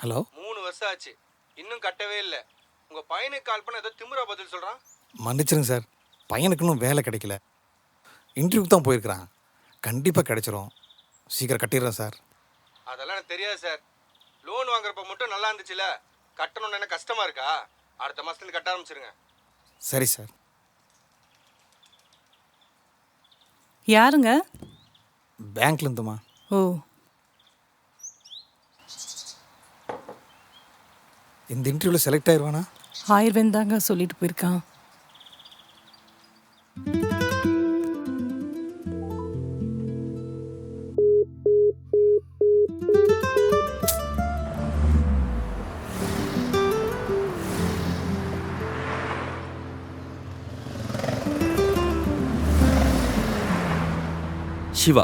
Hello. 3 வருஷம் ஆச்சு, இன்னும் கட்டவே இல்லை. உங்க பையனுக்கு கால் பண்ண ஏதோ திமிரா பதில் சொல்றான். மன்னிச்சிருங்க சார், பையனுக்கு இன்னும் வேலை கிடைக்கல. இன்டர்வியூக்கு தான் போயிருக்கிறான். கண்டிப்பாக கிடைச்சிரும். சீக்கிரம் கட்டிடுறேன் சார். அதெல்லாம் எனக்கு தெரியாது சார். லோன் வாங்குறப்ப மட்டும் நல்லா இருந்துச்சுல, கட்டணும்னு என்ன கஷ்டமா இருக்கா? அடுத்த மாசத்துல கட்ட ஆரம்பிச்சிருங்க. சரி சார். யாருங்க? பேங்க்லேருந்துமா. ஓ, இந்த இன்டர்வியூவில் செலக்ட் ஆயிடுவானா? ஆயிரம் தாங்க சொல்லிட்டு போயிருக்கான். சிவா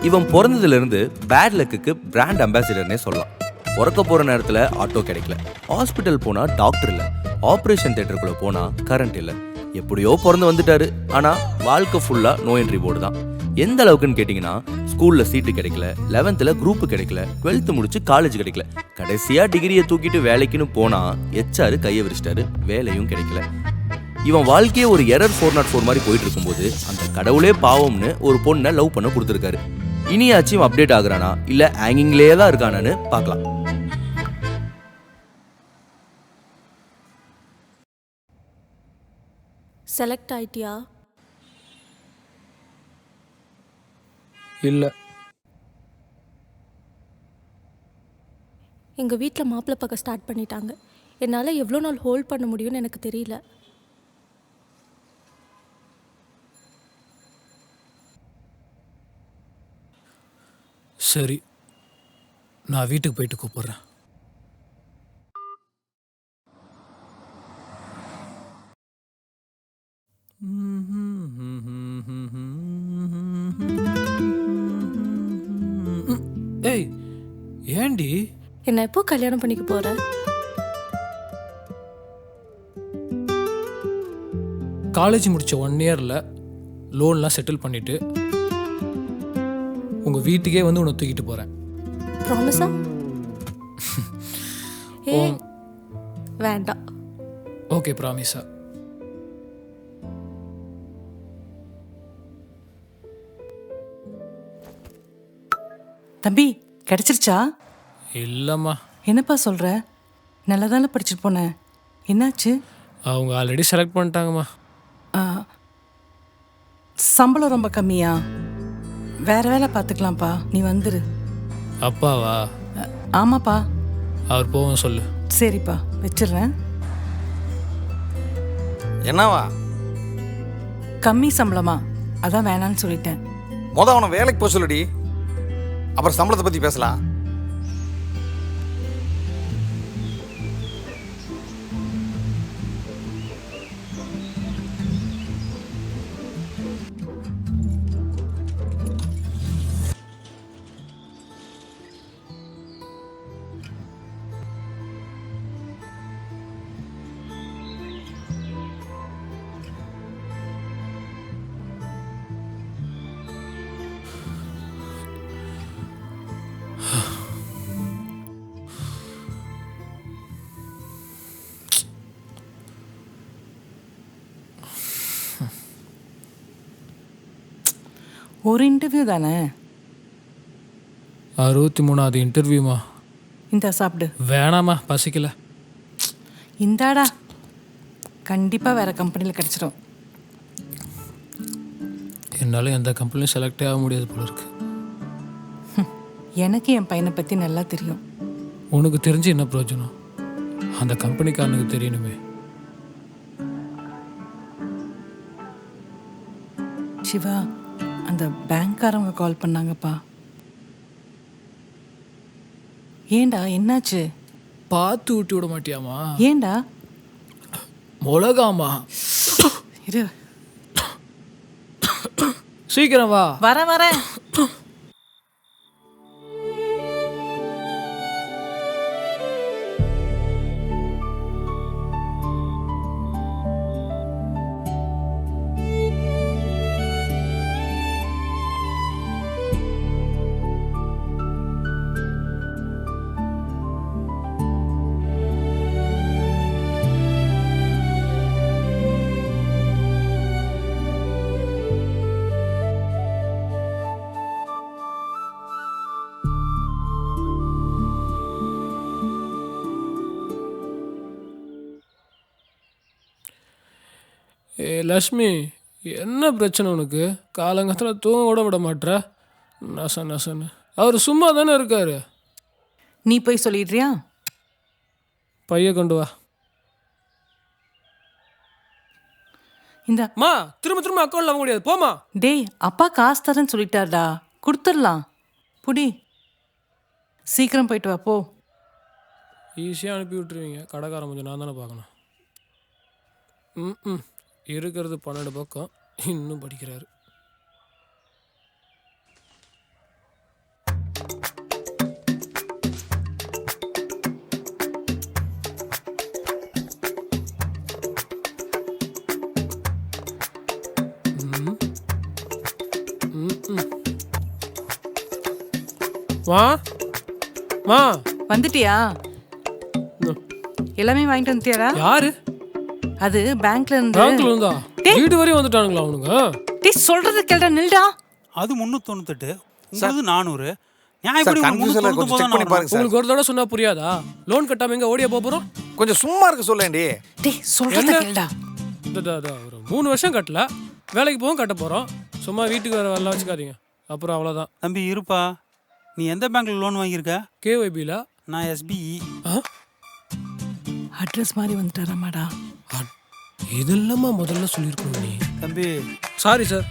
இவன் பிறந்ததுலேருந்து பேட் லக்குக்கு பிராண்ட் அம்பாசிடர்னே சொல்லலாம். பிறக்க போகிற நேரத்தில் ஆட்டோ கிடைக்கல, ஹாஸ்பிட்டல் போனால் டாக்டர் இல்லை, ஆப்ரேஷன் தேட்டருக்குள்ளே போனால் கரண்ட் இல்லை. எப்படியோ பிறந்து வந்துட்டாரு. ஆனால் வாழ்க்கை ஃபுல்லாக நோ என்ட்ரி போர்டு தான். எந்த அளவுக்குன்னு கேட்டிங்கன்னா, ஸ்கூலில் சீட்டு கிடைக்கல, 11th குரூப்பு கிடைக்கல, 12th முடிச்சு காலேஜ் கிடைக்கல, கடைசியாக டிகிரியை தூக்கிட்டு வேலைக்குன்னு போனால் HR கையை விரிச்சிட்டாரு, வேலையும் கிடைக்கல. இவன் வாழ்க்கையே ஒரு எரர் 404 மாதிரி போயிட்டு இருக்கும்போது அந்த கடவுளே பாவம்னு ஒரு பொண்ணை லவ் பண்ண கொடுத்துருக்காரு. இனியாச்சும் அப்டேட் ஆகுறானா இல்ல ஹேங்கிங்லேயே தான் இருக்கானான்னு பார்க்கலாம். செலக்ட் ஆயிட்டியா? இல்லை. எங்கள் வீட்டில் மாப்பிள்ளை பார்க்க ஸ்டார்ட் பண்ணிட்டாங்க. என்னால் எவ்வளோ நாள் ஹோல்ட் பண்ண முடியும்னு எனக்கு தெரியல. சரி, நான் வீட்டுக்கு போயிட்டு கூப்பிட்றேன். ஏய், ஏண்டி? என்னை எப்போ கல்யாணம் பண்ணிக்க போகிற? காலேஜ் முடிச்ச 1 இயரில் லோன்லாம் செட்டில் பண்ணிவிட்டு உங்கள் வீட்டுக்கே வந்து உன்னை தூக்கிட்டு போகிறேன். ப்ராமிஸா? ஏ வேண்டாம். ஓகே, ப்ராமிஸா? தம்பி, கிடைச்சிருச்சா? இல்லைம்மா, என்னப்பா சொல்கிற? நல்லா தானே படிச்சுட்டு போனேன், என்னாச்சு? அவங்க ஆல்ரெடி செலக்ட் பண்ணிட்டாங்கம்மா. ஆ, சம்பளம் ரொம்ப கம்மியா? வேற வேலை பார்த்துக்கலாம்ப்பா, நீ வந்துரு. அப்பாவா? ஆமாப்பா. அவர் போவோம் சொல்லு. சரிப்பா, வச்சிடுறேன். என்னவா? கம்மி சம்பளமா? அதான் வேணான்னு சொல்லிட்டேன். அவனை வேலைக்கு போக சொல்லுடி, அப்புறம் சம்பளத்தை பற்றி பேசலாம். ஒரு இன்டர்வியூ தானே? 63வது இன்டர்வியூமா? இந்த சாப்பிடு. வேணாம்மா, பசிக்கல. இந்தாடா, கண்டிப்பாக வேற கம்பெனியில் கிடச்சிடும். என்னால் எந்த கம்பெனியும் செலக்டே ஆக முடியாது போல இருக்கு. எனக்கு என் பையனை பற்றி நல்லா தெரியும். உனக்கு தெரிஞ்சு என்ன பிரயோஜனம்? அந்த கம்பெனிக்காரனுக்கு தெரியணுமே. சிவா, அந்த பேங்க்காரவங்க கால் பண்ணாங்கப்பா. ஏண்டா, என்னாச்சு? பார்த்து ஊட்டி விட மாட்டியாமா? ஏண்டா? மிளகாமா? இரு, சீக்கிரம் வா. வரேன். ஏ லக்ஷ்மி, என்ன பிரச்சனை உனக்கு? காலங்கத்தில் தூங்க கூட விட மாட்ற. நசன்னு அவர் சும்மா தானே இருக்காரு. நீ போய் சொல்லிடுறியா? பைய கொண்டு வா. இந்த மா, திரும்ப திரும்ப அக்கௌண்ட்ல வாங்க முடியாது, போமா. டேய், அப்பா காசு தரேன்னு சொல்லிட்டாருடா, கொடுத்துடலாம். புடி, சீக்கிரம் போயிட்டு வா போ. ஈஸியாக அனுப்பி விட்டுருவீங்க. கடைக்காரன் கொஞ்சம் நான் தானே பார்க்கணும். இருக்கிறது 12 பக்கம், இன்னும் படிக்கிறாரு. வா மா. வந்துட்டியா? எல்லாமே வாங்கிட்டு வந்துட்டியாடா? யாரு? அது பேங்க்ல இருந்து. பேங்க்ல இருந்தா? வீடு வரையும் வந்துட்டானுங்களா அவனுங்க? டேய், சொல்றது கேளுடா, நில்டா. அது 398, உங்களுக்கு 400. நான் சார் எப்படி கன்ஃபியூஷன்ல கொஞ்சம் செக் பண்ணி பாருங்க சார். உங்களுக்கு ஒரு தடவை சொன்னா புரியாதா? லோன் கட்டாம எங்க ஓடியா போறோம்? கொஞ்சம் சும்மா இருக்க சொல்லேன்டி. டேய், சொல்றது கேளுடா. ஒரு 3 வருஷம் கட்டல, வேலைக்கு போகவும் கட்ட போறோம். சும்மா வீட்டுக்கு வர வரலாம் வச்சுக்காதீங்க, அப்புறம் அவ்வளோதான். தம்பி இருப்பா, நீ எந்த பேங்க்ல லோன் வாங்கியிருக்க? கேஒய்பியில். நான் எஸ்பிஇ. அட்ரஸ் மாதிரி வந்துட்டாராமாடா. இதெல்லாமா முதல்ல சொல்லியிருக்கணும் நீ. தம்பி சாரி சார்.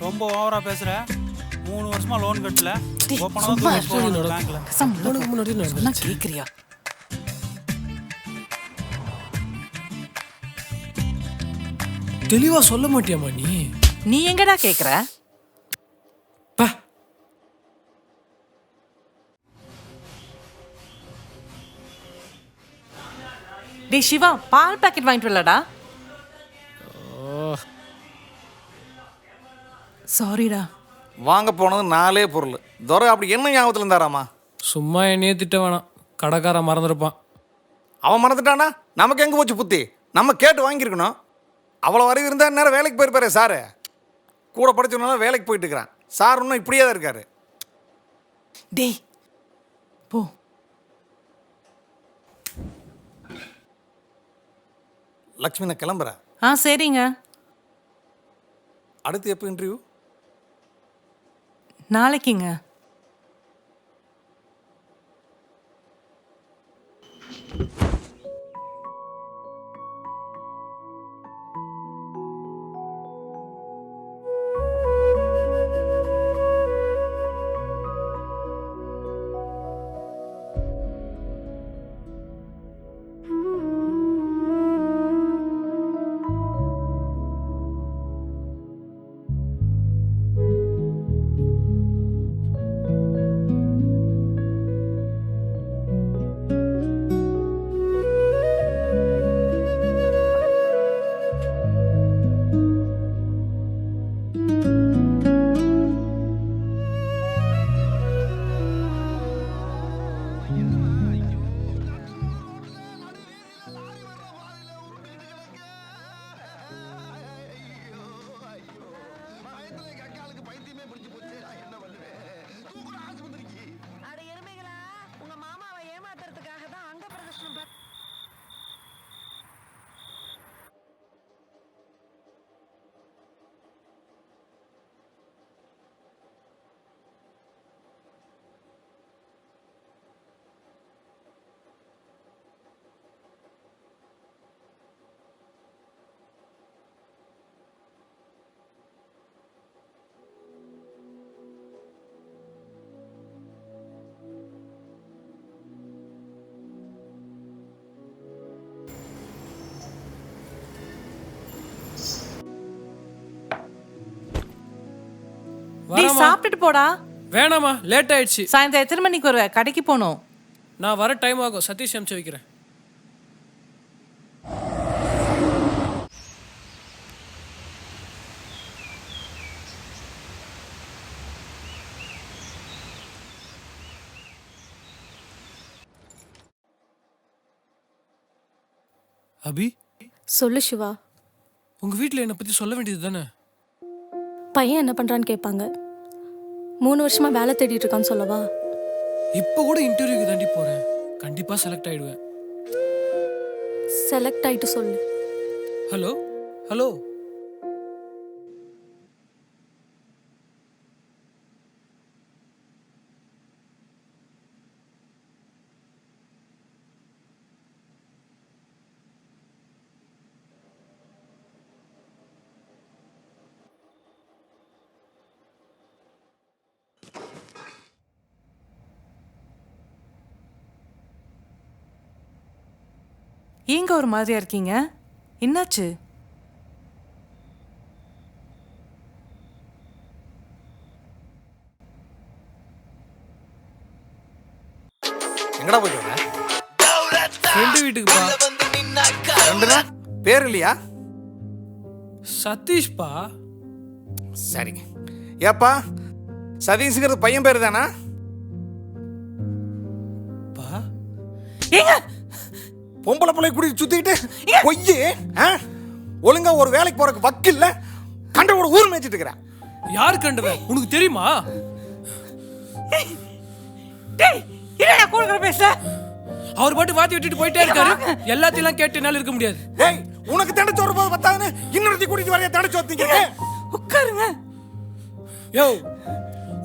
ரொம்ப ஓவரா பேசுற. 3 வருஷமா லோன் கட்டல. டேய், ஓப்பனா சும்மா வந்து பேங்க்ல. உனக்கு முன்னாடி சொன்னா நடந்துச்சு. கேக்குறியா? தெளிவா சொல்ல மாட்டியாமா நீ? நீ எங்கடா கேக்குற? பா. டேய் சிவா, பால் பாக்கெட் வாங்கிட்டு வரலடா. சாரிடா. வாங்க போனது 4 பொருள். துரை அப்படி என்ன ஞாபகத்தில் இருந்தாராமா? சும்மா என்னையே திட்ட வேணாம், கடைக்காரன் மறந்துருப்பான். அவன் மறந்துட்டானா நமக்கு எங்கே போச்சு புத்தி? நம்ம கேட்டு வாங்கியிருக்கணும். அவ்வளோ வரைக்கும் இருந்தால் நேரம் வேலைக்கு போயிருப்பாரு சார். கூட படிச்சவனால வேலைக்கு போயிட்டு இருக்கிறான் சார். இன்னும் இப்படியே தான் இருக்காரு. டேய் போ. லக்ஷ்மி, நான் கிளம்புறேன். சரிங்க. அடுத்து எப்போ இன்டர்வியூ? நாளைக்குங்க. டேய், சாப்பிட்டுட்டு போடா. வேணாமா, லேட் ஆயிடுச்சு. சாயந்தரம் எத்தனை மணிக்கு வருவ? கடைக்கு போகணும். நான் வர டைம் ஆகும். சதீஷ் அனுப்பிச்சு வைக்கிறேன். அபி, சொல்லு சிவா. உங்க வீட்டில் என்னை பற்றி சொல்ல வேண்டியது தானே? பையன் என்ன பண்ணுறான்னு கேட்பாங்க. 3 வருஷமா வேலை தேடிட்டு இருக்கான்னு சொல்லவா? இப்போ கூட இன்டர்வியூக்கு தாண்டி போகிறேன். கண்டிப்பாக செலக்ட் ஆகிடுவேன். செலக்ட் ஆகிட்டு சொல்லு. ஹலோ ஹலோ, ஏங்க ஒரு மாதிரியா இருக்கீங்க? என்னாச்சு? எங்கடா போயிட்டு வர? ஃப்ரெண்டு வீட்டுக்குப்பா. ரெண்டுனா பேர் இல்லையா? சதீஷ்பா. சரி. ஏப்பா சதீஷுங்கிறது பையன் பேர் தானா? பா ஏங்க பொம்பளை பிள்ளை குடி சுத்திக்கிட்டு பொய்யு. ஒழுங்கா ஒரு வேலைக்கு போறதுக்கு வக்கில்ல, கண்டவோட ஊர் மேய்ச்சிட்டு இருக்கிறேன். யார் கண்டவன் உனக்கு தெரியுமா? டேய் என்னடா கூடற பேச? அவர் பாட்டு வாத்தி விட்டுட்டு போயிட்டே இருக்காரு. எல்லாத்தையும் கேட்டு என்னால இருக்க முடியாது. டேய் உனக்கு தண்டச்சோறு போது பத்தாதுன்னு இன்னொருத்தி கூட்டிட்டு வரைய தண்டச்சோத்தீங்க. உட்காருங்க. யோ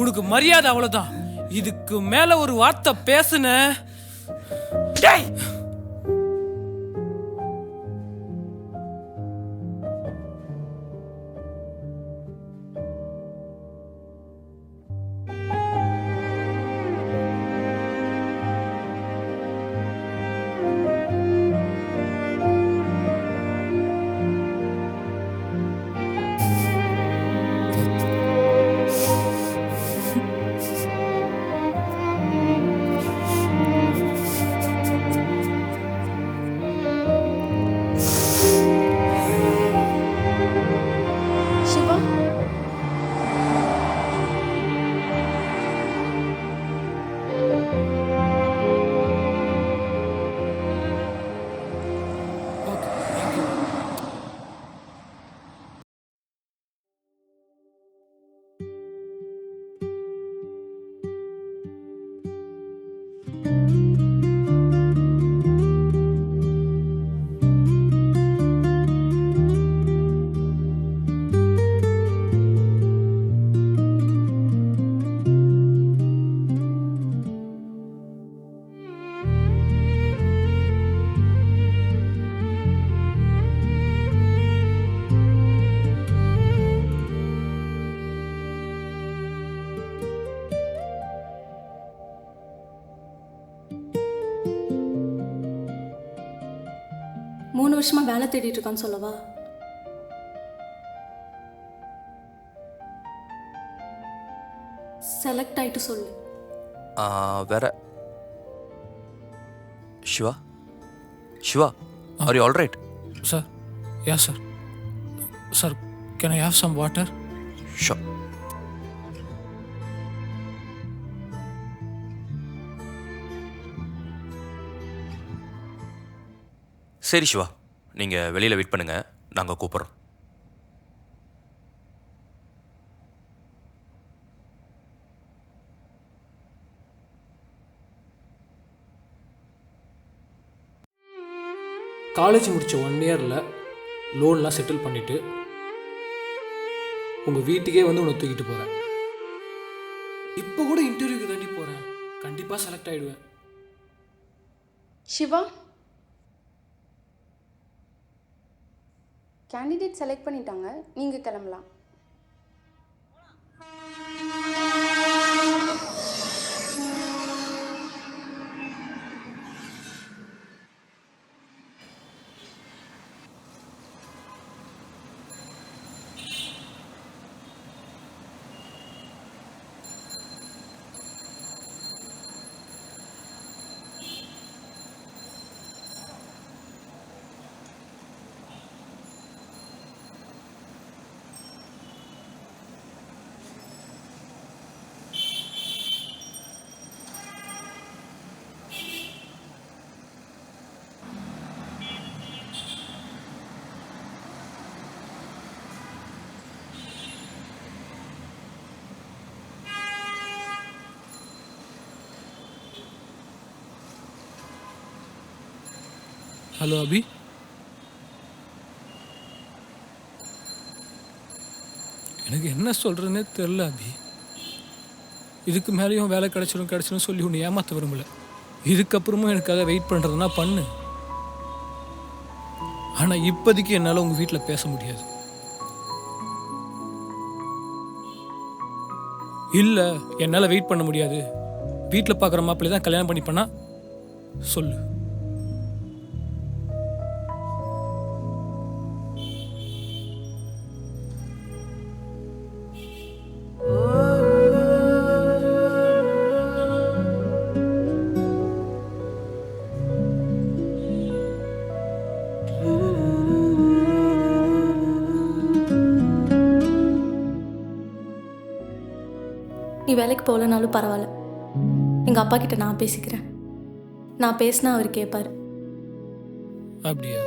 உனக்கு மரியாதை அவ்வளவுதான். இதுக்கு மேல ஒரு வார்த்தை பேசுன டேய் சிவா, மூணு வருஷமா வேலை தேடிட்டு இருக்கான்னு சொல்லவா? செலக்ட் ஆயிட்டு சொல்லு. வேற Siva, Siva, are you all right? Sir. Yeah sir. Sir, can I have some water? ஷோ. சரி சிவா, நீங்கள் வெளியில் வெயிட் பண்ணுங்கள், நாங்கள் கூப்பிட்றோம். காலேஜ் முடித்த 1 இயரில் லோன்லாம் செட்டில் பண்ணிவிட்டு உங்கள் வீட்டுக்கே வந்து உன்னை தூக்கிட்டு போகிறேன். இப்போ கூட இன்டர்வியூக்கு தாண்டி போகிறேன். கண்டிப்பாக செலக்ட் ஆகிடுவேன். சிவா, கேண்டிடேட் செலக்ட் பண்ணிட்டாங்க, நீங்கள் கிளம்பலாம். ஹலோ அபி. எனக்கு என்ன சொல்கிறேன்னே தெரில அபி. இதுக்கு மேலேயும் வேலை கிடச்சிடும் சொல்லி ஒன்று ஏமாற்ற விரும்பல. இதுக்கப்புறமும் எனக்காக வெயிட் பண்ணுறதுனா பண்ணு. ஆனால் இப்போதைக்கு என்னால் உங்கள் வீட்டில் பேச முடியாது. இல்லை, என்னால் வெயிட் பண்ண முடியாது, வீட்டில் பார்க்குற மாப்பிள்ளை தான் கல்யாணம் பண்ணிப்பேன்னா சொல்லு. நீ வேலைக்கு போகலனாலும் பரவாயில்ல, எங்கள் அப்பா கிட்ட நான் பேசிக்கிறேன். நான் பேசினா அவர் கேட்பாரு. அப்படியா?